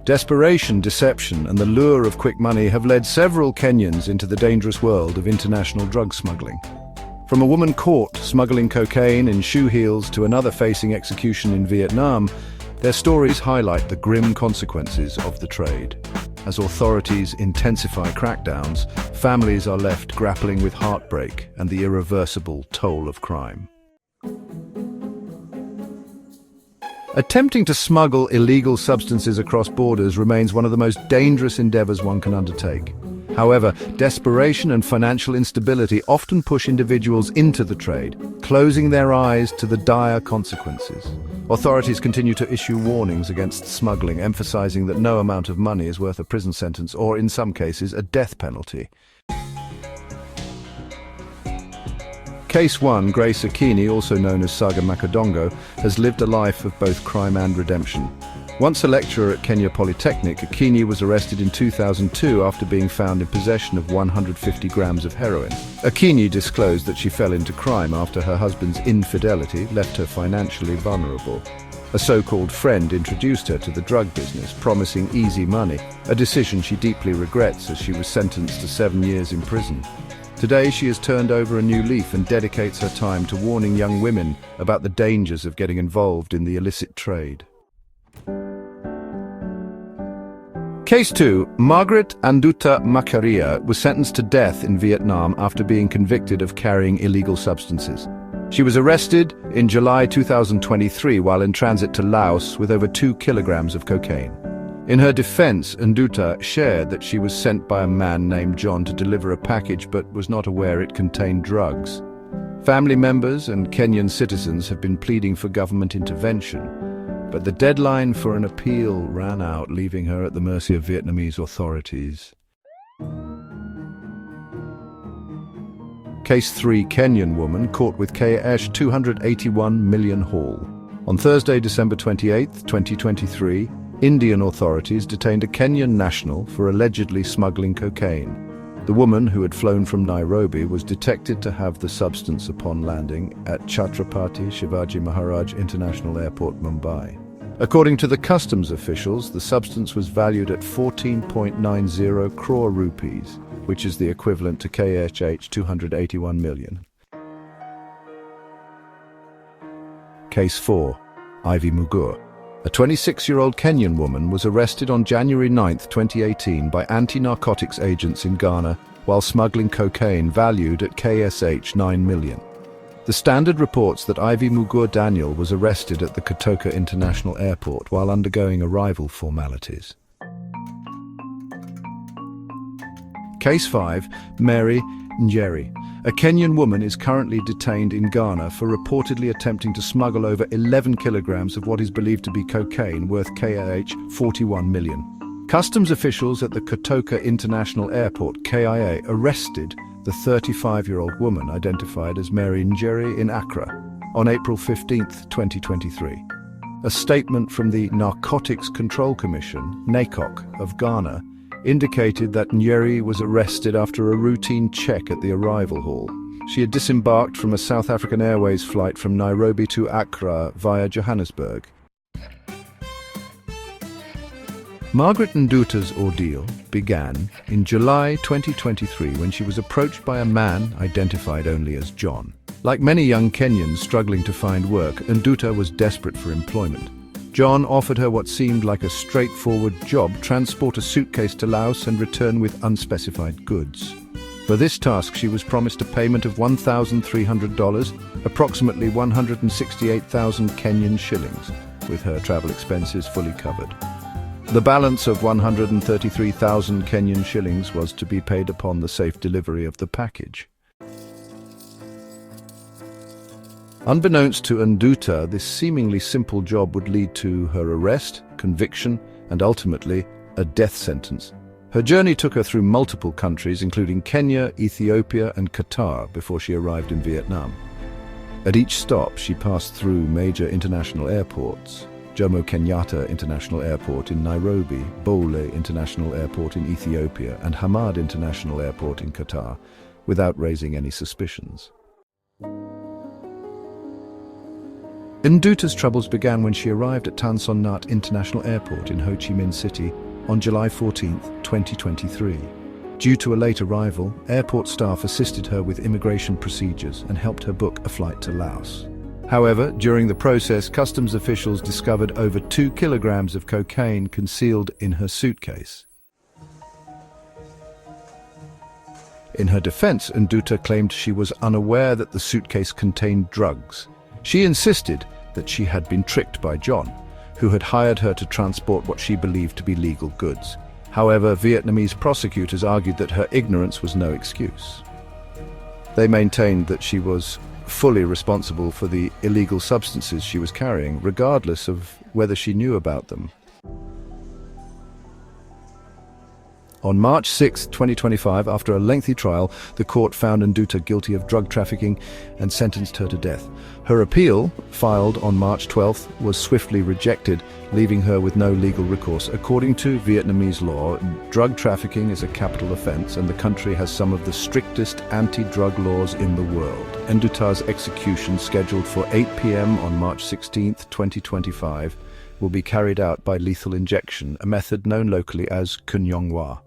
Desperation, deception, and the lure of quick money have led several Kenyans into the dangerous world of international drug smuggling. From a woman caught smuggling cocaine in shoe heels to another facing execution in Vietnam, their stories highlight the grim consequences of the trade. As authorities intensify crackdowns, families are left grappling with heartbreak and the irreversible toll of crime. Attempting to smuggle illegal substances across borders remains one of the most dangerous endeavors one can undertake. However, desperation and financial instability often push individuals into the trade, closing their eyes to the dire consequences. Authorities continue to issue warnings against smuggling, emphasizing that no amount of money is worth a prison sentence or, in some cases, a death penalty. Case 1, Grace Akini, also known as Saga Makadongo, has lived a life of both crime and redemption. Once a lecturer at Kenya Polytechnic, Akini was arrested in 2002 after being found in possession of 150 grams of heroin. Akini disclosed that she fell into crime after her husband's infidelity left her financially vulnerable. A so-called friend introduced her to the drug business, promising easy money, a decision she deeply regrets as she was sentenced to 7 years in prison. Today she has turned over a new leaf and dedicates her time to warning young women about the dangers of getting involved in the illicit trade. Case 2, Margaret Anduta Makaria was sentenced to death in Vietnam after being convicted of carrying illegal substances. She was arrested in July 2023 while in transit to Laos with over 2 kilograms of cocaine. In her defense, Anduta shared that she was sent by a man named John to deliver a package but was not aware it contained drugs. Family members and Kenyan citizens have been pleading for government intervention, but the deadline for an appeal ran out, leaving her at the mercy of Vietnamese authorities. Case 3, Kenyan woman caught with Ksh 281 million haul. On Thursday, December 28, 2023, Indian authorities detained a Kenyan national for allegedly smuggling cocaine. The woman, who had flown from Nairobi, was detected to have the substance upon landing at Chhatrapati Shivaji Maharaj International Airport, Mumbai. According to the customs officials, the substance was valued at 14.90 crore rupees, which is the equivalent to KSH 281 million. Case 4, Ivy Mugur. A 26-year-old Kenyan woman was arrested on January 9, 2018 by anti-narcotics agents in Ghana while smuggling cocaine valued at KSH 9 million. The Standard reports that Ivy Mugur Daniel was arrested at the Kotoka International Airport while undergoing arrival formalities. Case 5, Mary Njeri. A Kenyan woman is currently detained in Ghana for reportedly attempting to smuggle over 11 kilograms of what is believed to be cocaine worth KAH 41 million. Customs officials at the Kotoka International Airport, KIA, arrested the 35-year-old woman identified as Mary Njeri in Accra on April 15, 2023. A statement from the Narcotics Control Commission, NACOC, of Ghana indicated that Njeri was arrested after a routine check at the arrival hall. She had disembarked from a South African Airways flight from Nairobi to Accra via Johannesburg. Margaret Nduta's ordeal began in July 2023 when she was approached by a man identified only as John. Like many young Kenyans struggling to find work, Nduta was desperate for employment. John offered her what seemed like a straightforward job: transport a suitcase to Laos and return with unspecified goods. For this task, she was promised a payment of $1,300, approximately 168,000 Kenyan shillings, with her travel expenses fully covered. The balance of 133,000 Kenyan shillings was to be paid upon the safe delivery of the package. Unbeknownst to Nduta, this seemingly simple job would lead to her arrest, conviction, and ultimately a death sentence. Her journey took her through multiple countries, including Kenya, Ethiopia, and Qatar, before she arrived in Vietnam. At each stop, she passed through major international airports: Jomo Kenyatta International Airport in Nairobi, Bole International Airport in Ethiopia, and Hamad International Airport in Qatar, without raising any suspicions. Nduta's troubles began when she arrived at Tan Son Nhat International Airport in Ho Chi Minh City on July 14, 2023. Due to a late arrival, airport staff assisted her with immigration procedures and helped her book a flight to Laos. However, during the process, customs officials discovered over 2 kilograms of cocaine concealed in her suitcase. In her defense, Nduta claimed she was unaware that the suitcase contained drugs. She insisted that she had been tricked by John, who had hired her to transport what she believed to be legal goods. However, Vietnamese prosecutors argued that her ignorance was no excuse. They maintained that she was fully responsible for the illegal substances she was carrying, regardless of whether she knew about them. On March 6, 2025, after a lengthy trial, the court found Nduta guilty of drug trafficking and sentenced her to death. Her appeal, filed on March 12, was swiftly rejected, leaving her with no legal recourse. According to Vietnamese law, drug trafficking is a capital offense, and the country has some of the strictest anti-drug laws in the world. Nduta's execution, scheduled for 8 p.m. on March 16, 2025, will be carried out by lethal injection, a method known locally as Kunyongwa.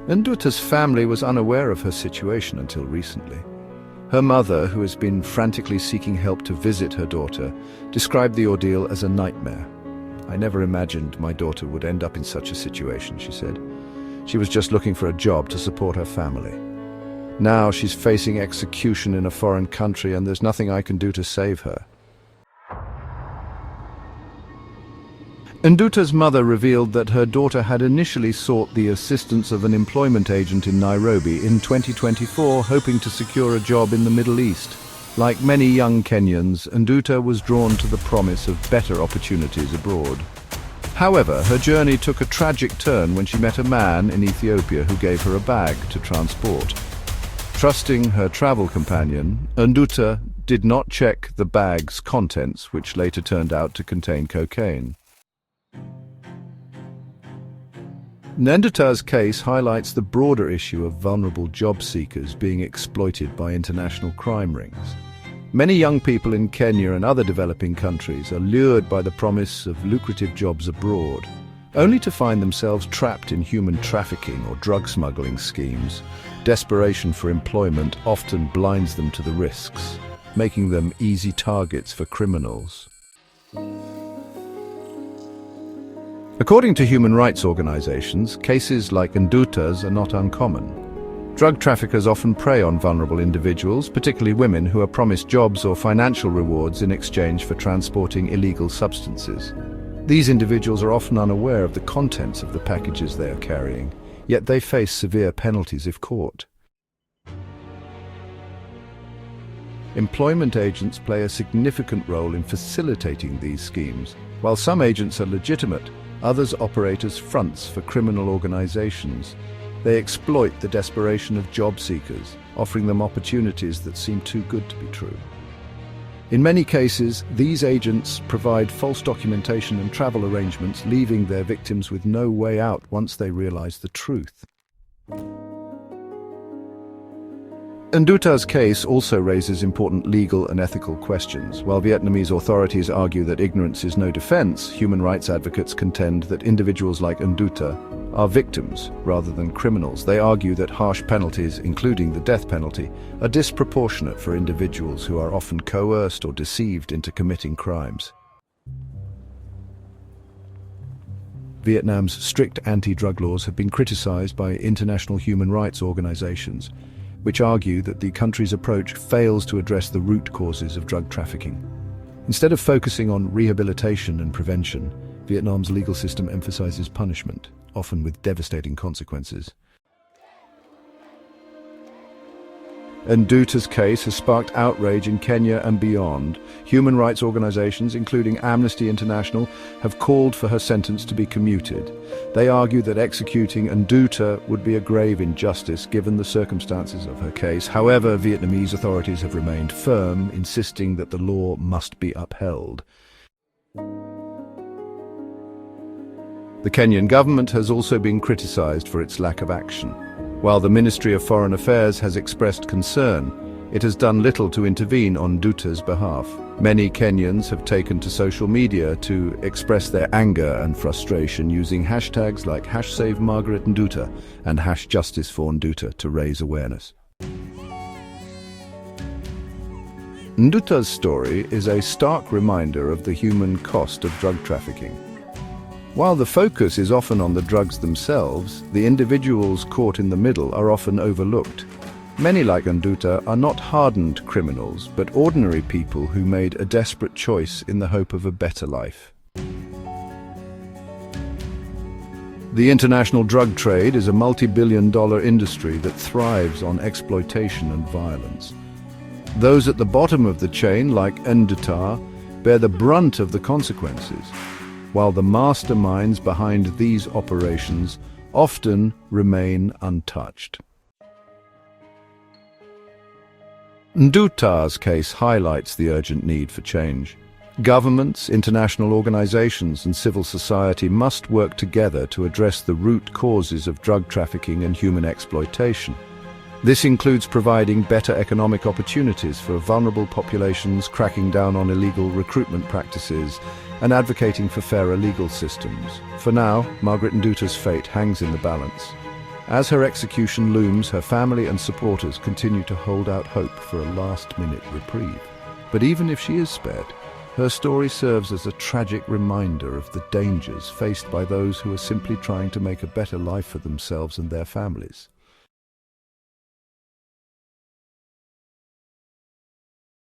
Nduta's family was unaware of her situation until recently. Her mother, who has been frantically seeking help to visit her daughter, described the ordeal as a nightmare. "I never imagined my daughter would end up in such a situation," she said. "She was just looking for a job to support her family. Now she's facing execution in a foreign country, and there's nothing I can do to save her." Nduta's mother revealed that her daughter had initially sought the assistance of an employment agent in Nairobi in 2024, hoping to secure a job in the Middle East. Like many young Kenyans, Nduta was drawn to the promise of better opportunities abroad. However, her journey took a tragic turn when she met a man in Ethiopia who gave her a bag to transport. Trusting her travel companion, Nduta did not check the bag's contents, which later turned out to contain cocaine. Nduta's case highlights the broader issue of vulnerable job seekers being exploited by international crime rings. Many young people in Kenya and other developing countries are lured by the promise of lucrative jobs abroad, only to find themselves trapped in human trafficking or drug smuggling schemes. Desperation for employment often blinds them to the risks, making them easy targets for criminals. According to human rights organizations, cases like Nduta's are not uncommon. Drug traffickers often prey on vulnerable individuals, particularly women, who are promised jobs or financial rewards in exchange for transporting illegal substances. These individuals are often unaware of the contents of the packages they are carrying, yet they face severe penalties if caught. Employment agents play a significant role in facilitating these schemes. While some agents are legitimate, others operate as fronts for criminal organizations. They exploit the desperation of job seekers, offering them opportunities that seem too good to be true. In many cases, these agents provide false documentation and travel arrangements, leaving their victims with no way out once they realize the truth. Nduta's case also raises important legal and ethical questions. While Vietnamese authorities argue that ignorance is no defense, human rights advocates contend that individuals like Nduta are victims rather than criminals. They argue that harsh penalties, including the death penalty, are disproportionate for individuals who are often coerced or deceived into committing crimes. Vietnam's strict anti-drug laws have been criticized by international human rights organizations, which argue that the country's approach fails to address the root causes of drug trafficking. Instead of focusing on rehabilitation and prevention, Vietnam's legal system emphasizes punishment, often with devastating consequences. Nduta's case has sparked outrage in Kenya and beyond. Human rights organizations, including Amnesty International, have called for her sentence to be commuted. They argue that executing Nduta would be a grave injustice given the circumstances of her case. However, Vietnamese authorities have remained firm, insisting that the law must be upheld. The Kenyan government has also been criticized for its lack of action. While the Ministry of Foreign Affairs has expressed concern, it has done little to intervene on Nduta's behalf. Many Kenyans have taken to social media to express their anger and frustration using hashtags like #SaveMargaretNduta and #JusticeForNduta to raise awareness. Nduta's story is a stark reminder of the human cost of drug trafficking. While the focus is often on the drugs themselves, the individuals caught in the middle are often overlooked. Many like Nduta are not hardened criminals, but ordinary people who made a desperate choice in the hope of a better life. The international drug trade is a multi-billion-dollar industry that thrives on exploitation and violence. Those at the bottom of the chain, like Nduta, bear the brunt of the consequences, while the masterminds behind these operations often remain untouched. Nduta's case highlights the urgent need for change. Governments, international organizations, and civil society must work together to address the root causes of drug trafficking and human exploitation. This includes providing better economic opportunities for vulnerable populations, cracking down on illegal recruitment practices, and advocating for fairer legal systems. For now, Margaret Nduta's fate hangs in the balance. As her execution looms, her family and supporters continue to hold out hope for a last-minute reprieve. But even if she is spared, her story serves as a tragic reminder of the dangers faced by those who are simply trying to make a better life for themselves and their families.